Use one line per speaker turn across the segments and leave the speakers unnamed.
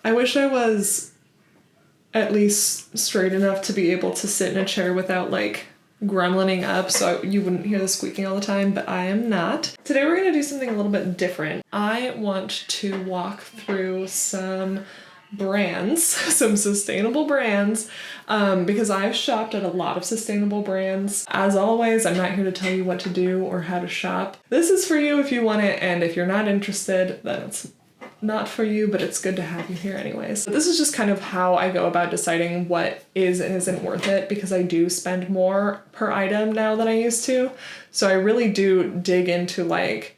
I wish I was at least straight enough to be able to sit in a chair without like gremlining up so you wouldn't hear the squeaking all the time, but I am not. Today we're gonna do something a little bit different. I want to walk through some brands, some sustainable brands, because I've shopped at a lot of sustainable brands. As always, I'm not here to tell you what to do or how to shop. This is for you if you want it, and if you're not interested, then it's not for you, but it's good to have you here anyways. This is just kind of how I go about deciding what is and isn't worth it, because I do spend more per item now than I used to. So I really do dig into like,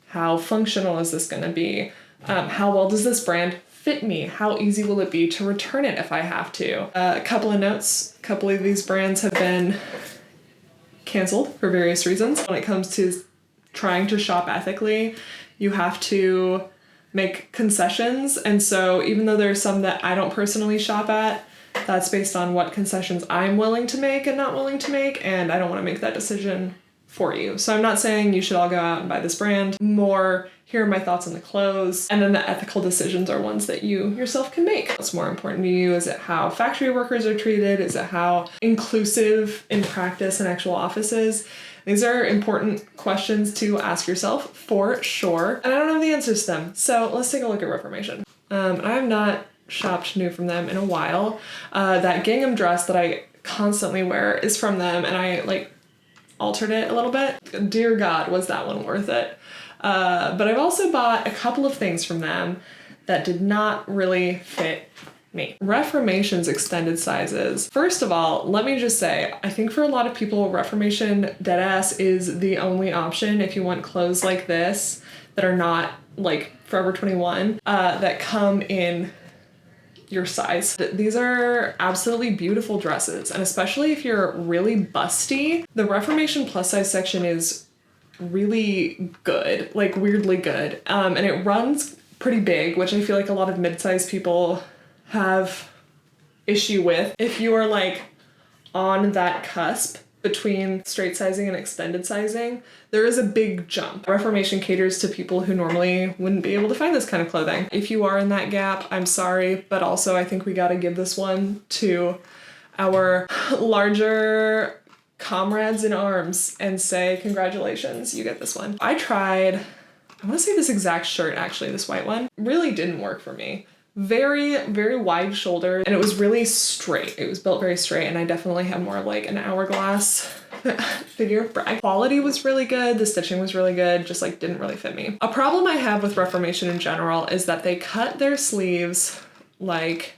how functional is this gonna be? How well does this brand fit me? How easy will it be to return it if I have to? A couple of notes, a couple of these brands have been canceled for various reasons. When it comes to trying to shop ethically, you have to make concessions, and so even though there's some that I don't personally shop at, that's based on what concessions I'm willing to make and not willing to make, and I don't want to make that decision for you. So I'm not saying you should all go out and buy this brand. More, here are my thoughts on the clothes, and then the ethical decisions are ones that you yourself can make. What's more important to you? Is it how factory workers are treated? Is it how inclusive in practice an actual office is? These are important questions to ask yourself for sure, and I don't have the answers to them. So let's take a look at Reformation. I have not shopped new from them in a while. That gingham dress that I constantly wear is from them, and I like altered it a little bit. Dear God, was that one worth it? But I've also bought a couple of things from them that did not really fit me. Reformation's extended sizes. First of all, let me just say, I think for a lot of people, Reformation deadass is the only option if you want clothes like this that are not like Forever 21, that come in your size. These are absolutely beautiful dresses, and especially if you're really busty, the Reformation plus size section is really good, like weirdly good. And it runs pretty big, which I feel like a lot of mid-sized people have issue with. If you are like on that cusp between straight sizing and extended sizing, there is a big jump. Reformation caters to people who normally wouldn't be able to find this kind of clothing. If you are in that gap, I'm sorry, but also I think we gotta give this one to our larger comrades in arms and say, congratulations, you get this one. I tried, I wanna say this exact shirt actually, this white one, really didn't work for me. Very, very wide shoulder, and it was really straight. It was built very straight, and I definitely have more like an hourglass figure. Quality was really good, the stitching was really good, just like didn't really fit me. A problem I have with Reformation in general is that they cut their sleeves like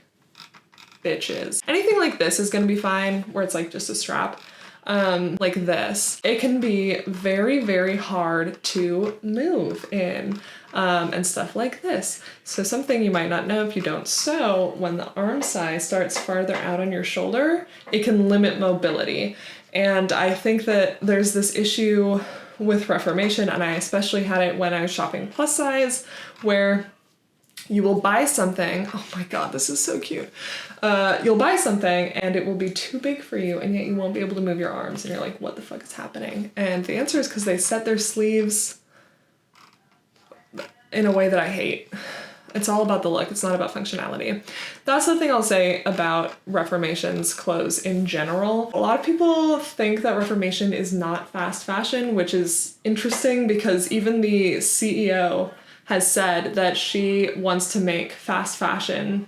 bitches. Anything like this is gonna be fine, where it's like just a strap. Like this, it can be very, very hard to move in, and stuff like this. So something you might not know if you don't sew, when the arm size starts farther out on your shoulder, it can limit mobility. And I think that there's this issue with Reformation, and I especially had it when I was shopping plus size, where you will buy something, oh my God, this is so cute. You'll buy something and it will be too big for you, and yet you won't be able to move your arms, and you're like, what the fuck is happening? And the answer is because they set their sleeves in a way that I hate. It's all about the look, it's not about functionality. That's the thing I'll say about Reformation's clothes in general. A lot of people think that Reformation is not fast fashion, which is interesting because even the CEO has said that she wants to make fast fashion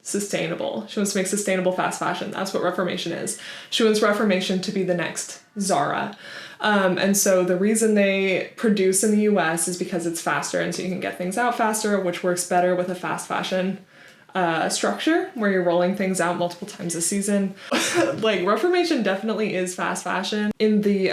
sustainable. She wants to make sustainable fast fashion. That's what Reformation is. She wants Reformation to be the next Zara. And so the reason they produce in the US is because it's faster, and so you can get things out faster, which works better with a fast fashion structure where you're rolling things out multiple times a season. Like Reformation definitely is fast fashion in the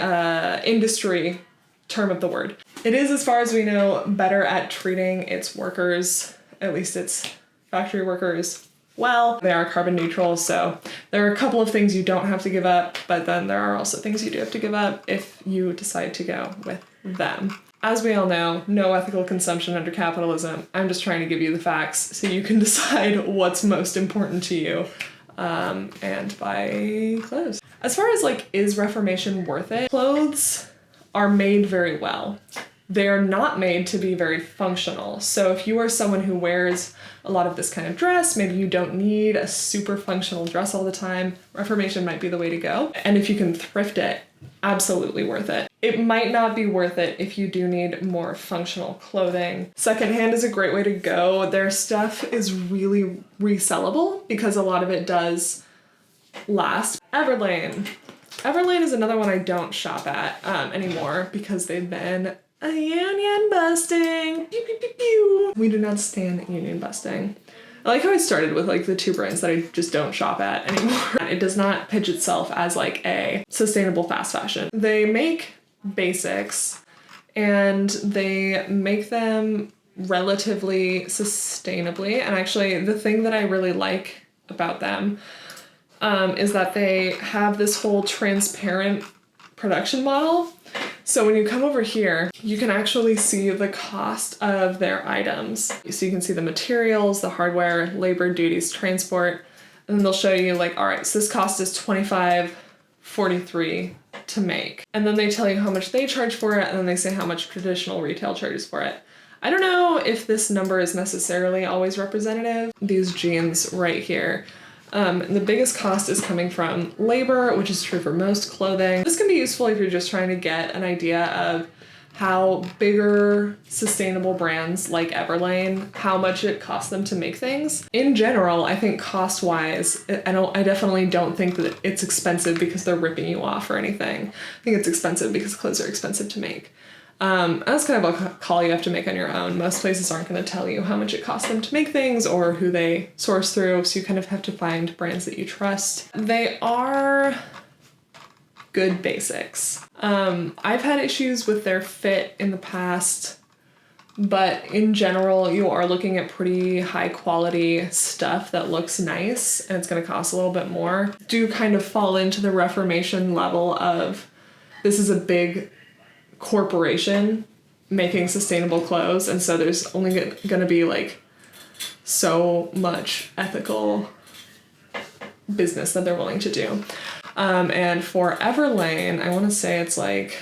industry term of the word. It is, as far as we know, better at treating its workers, at least its factory workers, well. They are carbon neutral, so there are a couple of things you don't have to give up, but then there are also things you do have to give up if you decide to go with them. As we all know, no ethical consumption under capitalism. I'm just trying to give you the facts so you can decide what's most important to you, and buy clothes. As far as like, is Reformation worth it? Clothes are made very well. they're not made to be very functional. So if you are someone who wears a lot of this kind of dress, maybe you don't need a super functional dress all the time, Reformation might be the way to go. And if you can thrift it, absolutely worth it. It might not be worth it if you do need more functional clothing. Secondhand is a great way to go. Their stuff is really resellable because a lot of it does last. Everlane. Everlane is another one I don't shop at anymore because they've been a union busting. Pew, pew, pew, pew. We do not stand union busting. I like how I started with like the two brands that I just don't shop at anymore. It does not pitch itself as like a sustainable fast fashion. They make basics and they make them relatively sustainably. And actually the thing that I really like about them is that they have this whole transparent production model. So when you come over here, you can actually see the cost of their items. So you can see the materials, the hardware, labor, duties, transport, and then they'll show you like, all right, so this cost is $25.43 to make. And then they tell you how much they charge for it, and then they say how much traditional retail charges for it. I don't know if this number is necessarily always representative. These jeans right here. The biggest cost is coming from labor, which is true for most clothing. This can be useful if you're just trying to get an idea of how bigger sustainable brands like Everlane, how much it costs them to make things. In general, I think cost-wise, I definitely don't think that it's expensive because they're ripping you off or anything. I think it's expensive because clothes are expensive to make. That's kind of a call you have to make on your own. Most places aren't going to tell you how much it costs them to make things or who they source through, so you kind of have to find brands that you trust. They are good basics. I've had issues with their fit in the past, but in general, you are looking at pretty high quality stuff that looks nice and it's going to cost a little bit more. Do kind of fall into the Reformation level of this is a big corporation making sustainable clothes, and so there's only going to be like so much ethical business that they're willing to do. And for Everlane, I want to say it's like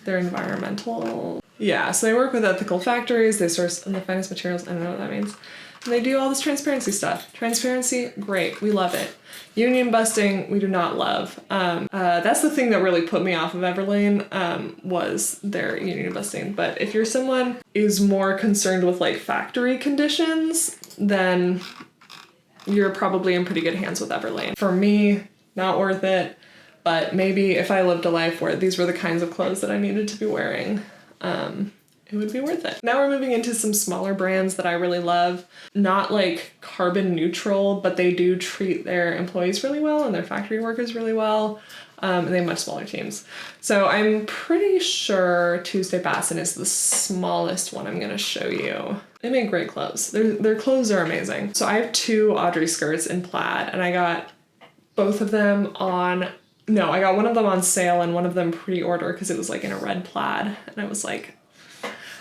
they're environmental. Yeah, so they work with ethical factories, they source the finest materials, I don't know what that means. And they do all this transparency stuff. Transparency, great, we love it. Union busting, we do not love. That's the thing that really put me off of Everlane, was their union busting. But if you're someone who's more concerned with like factory conditions, then you're probably in pretty good hands with Everlane. For me, not worth it, but maybe if I lived a life where these were the kinds of clothes that I needed to be wearing, it would be worth it. Now we're moving into some smaller brands that I really love. Not like carbon neutral, but they do treat their employees really well and their factory workers really well. And they have much smaller teams. So I'm pretty sure Tuesday Bassen is the smallest one I'm gonna show you. They make great clothes. Their clothes are amazing. So I have two Audrey skirts in plaid, and I got both of them I got one of them on sale and one of them pre-order because it was like in a red plaid, and I was like,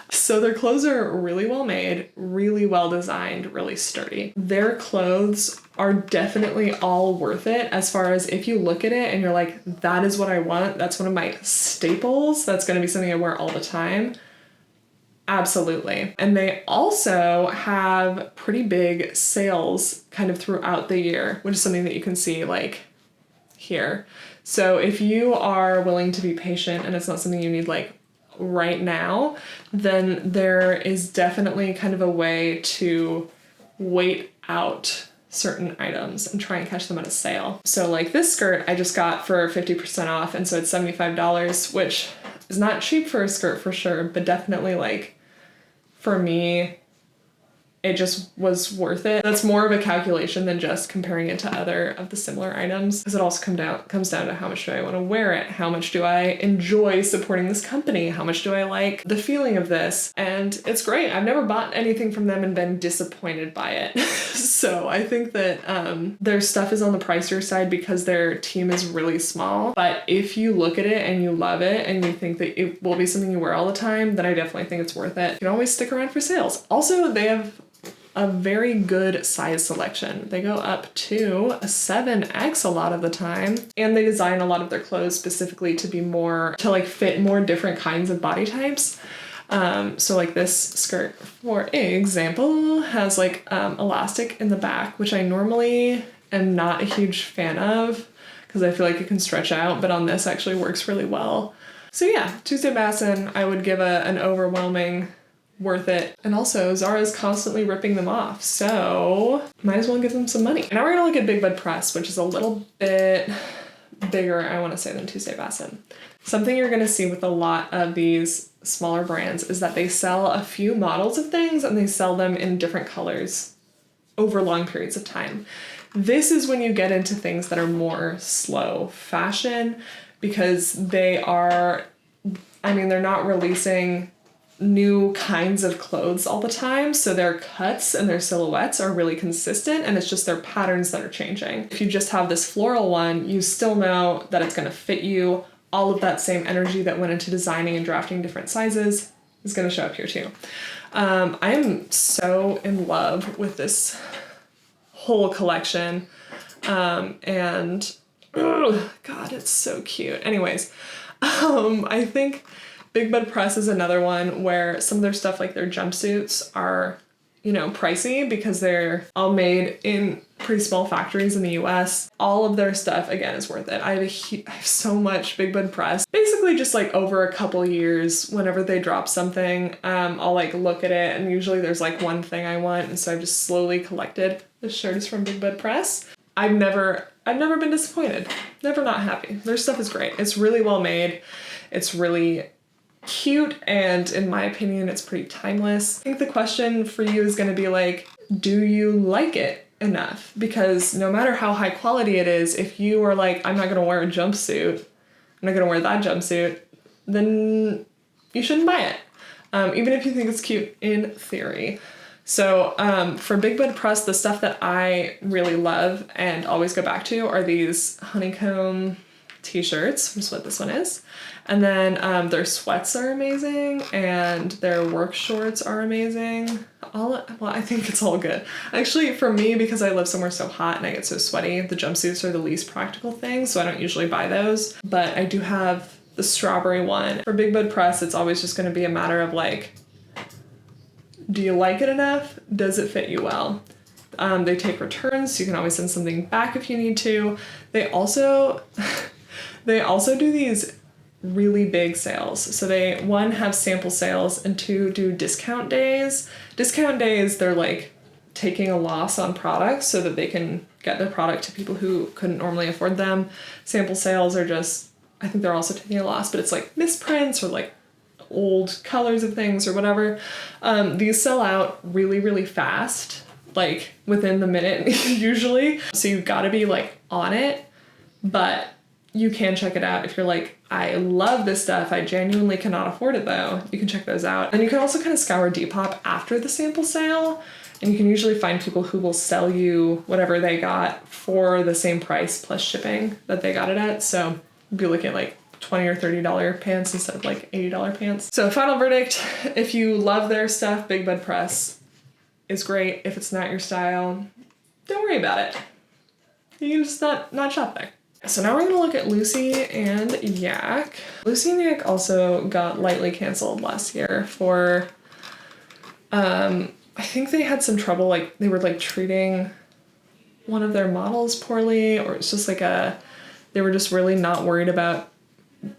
so their clothes are really well made, really well designed, really sturdy. Their clothes are definitely all worth it as far as if you look at it and you're like, that is what I want, that's one of my staples, that's going to be something I wear all the time. Absolutely. And they also have pretty big sales kind of throughout the year, which is something that you can see like here. So if you are willing to be patient and it's not something you need like right now, then there is definitely kind of a way to wait out certain items and try and catch them at a sale. So like this skirt I just got for 50% off, and so it's $75, which is not cheap for a skirt for sure, but definitely like for me it just was worth it. That's more of a calculation than just comparing it to other of the similar items, because it also comes down to how much do I want to wear it, how much do I enjoy supporting this company, how much do I like the feeling of this, and it's great. I've never bought anything from them and been disappointed by it. So I think that their stuff is on the pricier side because their team is really small, but if you look at it and you love it and you think that it will be something you wear all the time, then I definitely think it's worth it. You can always stick around for sales. Also, they have a very good size selection. They go up to a 7X a lot of the time, and they design a lot of their clothes specifically to be more, to like fit more different kinds of body types. So like this skirt, for example, has like elastic in the back, which I normally am not a huge fan of because I feel like it can stretch out, but on this actually works really well. So yeah, Tuesday Bassen, I would give an overwhelming worth it. And also Zara's constantly ripping them off, so might as well give them some money. Now we're gonna look at Big Bud Press, which is a little bit bigger, I want to say, than Tuesday Bassen. Something you're going to see with a lot of these smaller brands is that they sell a few models of things and they sell them in different colors over long periods of time. This is when you get into things that are more slow fashion because they're not releasing new kinds of clothes all the time, so their cuts and their silhouettes are really consistent and it's just their patterns that are changing. If you just have this floral one, you still know that it's going to fit you. All of that same energy that went into designing and drafting different sizes is going to show up here too. I am so in love with this whole collection, and oh God, it's so cute. Anyways, I think Big Bud Press is another one where some of their stuff, like their jumpsuits, are, pricey because they're all made in pretty small factories in the US. All of their stuff, again, is worth it. I have so much Big Bud Press. Basically just like over a couple years, whenever they drop something, I'll like look at it and usually there's like one thing I want. And so I've just slowly collected the shirts from Big Bud Press. I've never been disappointed. Never not happy. Their stuff is great. It's really well made. It's really cute, and in my opinion, it's pretty timeless. I think the question for you is going to be like, do you like it enough? Because no matter how high quality it is, if you are like, I'm not going to wear a jumpsuit, I'm not going to wear that jumpsuit, then you shouldn't buy it, even if you think it's cute in theory. So for Big Bud Press, the stuff that I really love and always go back to are these honeycomb t-shirts, which is what this one is. And then their sweats are amazing and their work shorts are amazing. I think it's all good. Actually, for me, because I live somewhere so hot and I get so sweaty, the jumpsuits are the least practical thing, so I don't usually buy those. But I do have the strawberry one. For Big Bud Press, it's always just going to be a matter of like, do you like it enough? Does it fit you well? They take returns, so you can always send something back if you need to. They also do these really big sales. So they, one, have sample sales, and two, do discount days. Discount days, they're like taking a loss on products so that they can get their product to people who couldn't normally afford them. Sample sales are just, I think they're also taking a loss, but it's like misprints or like old colors of things or whatever. These sell out really, really fast, like within the minute usually. So you've got to be like on it, but you can check it out if you're like, I love this stuff, I genuinely cannot afford it though. You can check those out. And you can also kind of scour Depop after the sample sale, and you can usually find people who will sell you whatever they got for the same price plus shipping that they got it at. So you'd be looking at like $20 or $30 pants instead of like $80 pants. So final verdict, if you love their stuff, Big Bud Press is great. If it's not your style, don't worry about it. You can just not shop there. So now we're going to look at Lucy and Yak. Lucy and Yak also got lightly canceled last year for, I think they had some trouble, like they were like treating one of their models poorly, or it's just like they were just really not worried about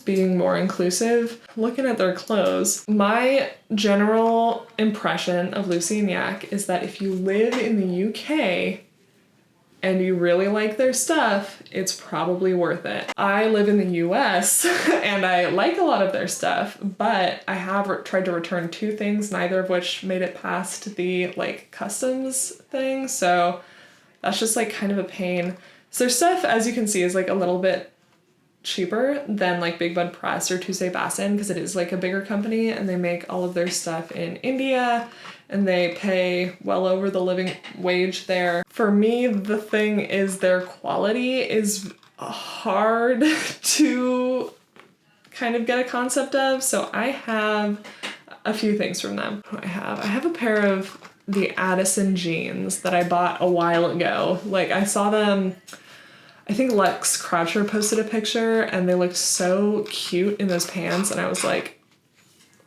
being more inclusive. Looking at their clothes, my general impression of Lucy and Yak is that if you live in the UK and you really like their stuff, it's probably worth it. I live in the US and I like a lot of their stuff, but I have tried to return 2 things, neither of which made it past the like customs thing. So that's just like kind of a pain. So their stuff, as you can see, is like a little bit cheaper than like Big Bud Press or Tuesday Bassen because it is like a bigger company and they make all of their stuff in India and they pay well over the living wage there. For me, the thing is their quality is hard to kind of get a concept of. So I have a few things from them. I have a pair of the Addison jeans that I bought a while ago. Like I saw them, I think Lex Croucher posted a picture and they looked so cute in those pants and I was like,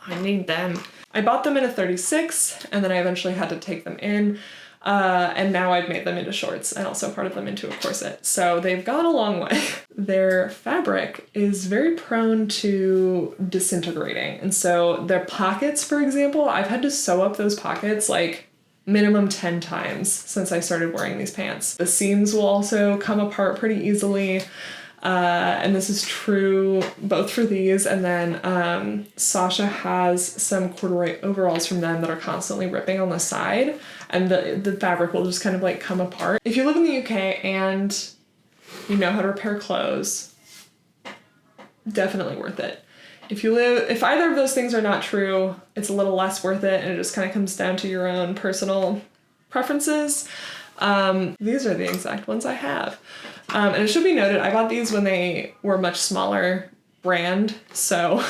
I need them. I bought them in a 36 and then I eventually had to take them in. And now I've made them into shorts and also parted them into a corset. So they've gone a long way. Their fabric is very prone to disintegrating. And so their pockets, for example, I've had to sew up those pockets like minimum 10 times since I started wearing these pants. The seams will also come apart pretty easily. And this is true both for these and then Sasha has some corduroy overalls from them that are constantly ripping on the side and the fabric will just kind of like come apart. If you live in the UK and you know how to repair clothes, definitely worth it. If either of those things are not true, it's a little less worth it and it just kind of comes down to your own personal preferences. These are the exact ones I have. And it should be noted, I bought these when they were much smaller brand, so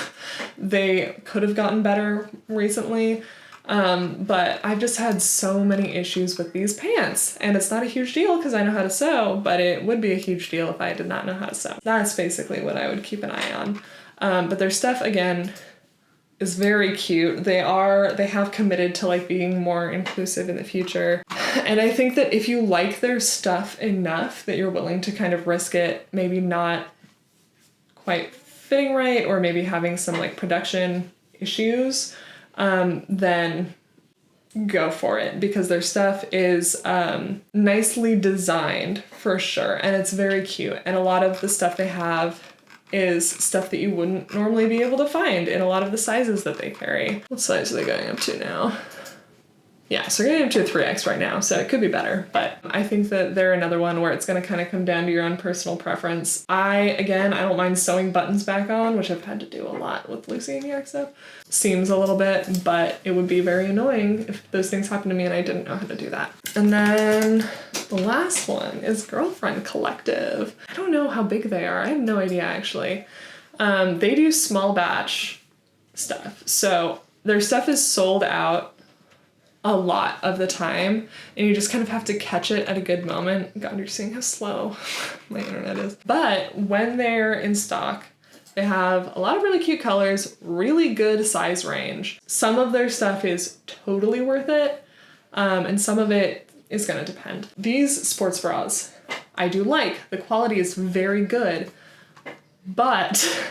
they could have gotten better recently. But I've just had so many issues with these pants, and it's not a huge deal because I know how to sew, but it would be a huge deal if I did not know how to sew. That's basically what I would keep an eye on. But their stuff, again, is very cute. They have committed to like being more inclusive in the future. And I think that if you like their stuff enough that you're willing to kind of risk it, maybe not quite fitting right, or maybe having some like production issues, then go for it because their stuff is nicely designed for sure. And it's very cute. And a lot of the stuff they have is stuff that you wouldn't normally be able to find in a lot of the sizes that they carry. What size are they going up to now? Yeah, so we're getting up to a 3X right now, so it could be better, but I think that they're another one where it's gonna kind of come down to your own personal preference. I don't mind sewing buttons back on, which I've had to do a lot with Lucy and Yak stuff. Seams a little bit, but it would be very annoying if those things happened to me and I didn't know how to do that. And then the last one is Girlfriend Collective. I don't know how big they are. I have no idea, actually. They do small batch stuff, so their stuff is sold out a lot of the time and you just kind of have to catch it at a good moment. God, you're seeing how slow my internet is. But when they're in stock, they have a lot of really cute colors, really good size range. Some of their stuff is totally worth it, and some of it is gonna depend. These sports bras, I do like. The quality is very good, but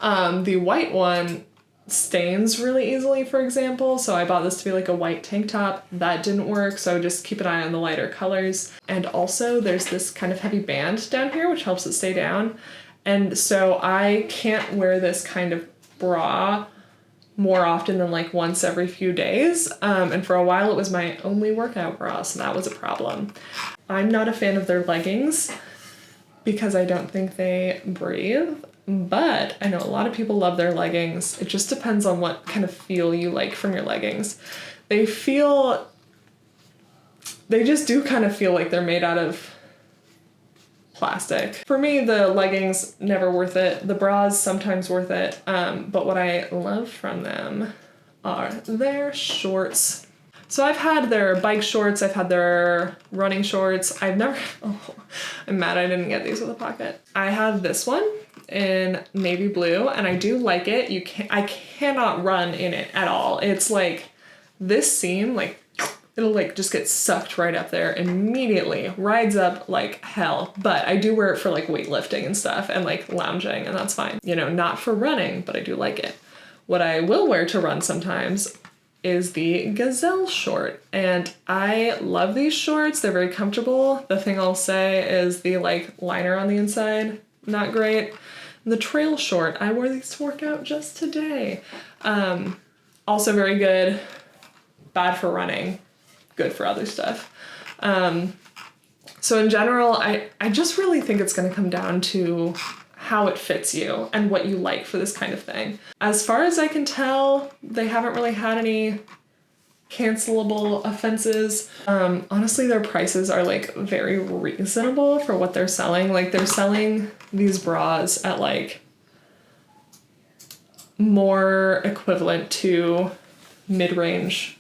the white one stains really easily, for example. So I bought this to be like a white tank top. That didn't work, so just keep an eye on the lighter colors. And also there's this kind of heavy band down here which helps it stay down. And so I can't wear this kind of bra more often than like once every few days. And for a while it was my only workout bra, so that was a problem. I'm not a fan of their leggings because I don't think they breathe. But I know a lot of people love their leggings. It just depends on what kind of feel you like from your leggings. They just do kind of feel like they're made out of plastic. For me, the leggings, never worth it. The bras, sometimes worth it. But what I love from them are their shorts. So I've had their bike shorts, I've had their running shorts. I'm mad I didn't get these with a pocket. I have this one in navy blue and I do like it. I cannot run in it at all. It's like this seam, like it'll like just get sucked right up there immediately, rides up like hell. But I do wear it for like weightlifting and stuff and like lounging, and that's fine. You know, not for running, but I do like it. What I will wear to run sometimes is the Gazelle short, and I love these shorts. They're very comfortable. The thing I'll say is the like liner on the inside, not great. The trail short, I wore these to work out just today. Also very good, bad for running, good for other stuff. So in general, I just really think it's gonna come down to how it fits you and what you like for this kind of thing. As far as I can tell, they haven't really had any cancelable offenses. Honestly, their prices are like very reasonable for what they're selling. Like they're selling these bras at like more equivalent to mid-range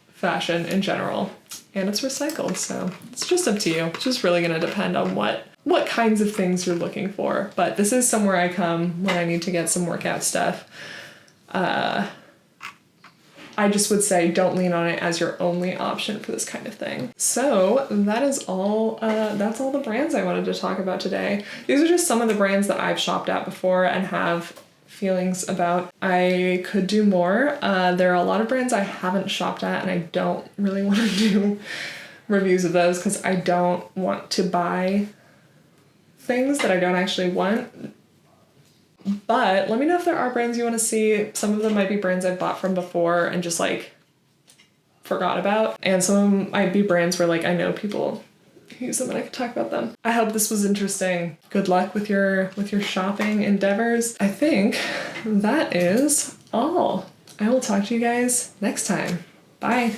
fashion in general. And it's recycled, so it's just up to you. It's just really gonna depend on what kinds of things you're looking for. But this is somewhere I come when I need to get some workout stuff. I just would say don't lean on it as your only option for this kind of thing. So that is all, that's all the brands I wanted to talk about today. These are just some of the brands that I've shopped at before and have feelings about. I could do more. There are a lot of brands I haven't shopped at and I don't really want to do reviews of those because I don't want to buy things that I don't actually want. But let me know if there are brands you want to see. Some of them might be brands I've bought from before and just like forgot about. And some of them might be brands where like I know people use them and I can talk about them. I hope this was interesting. Good luck with your shopping endeavors. I think that is all. I will talk to you guys next time. Bye.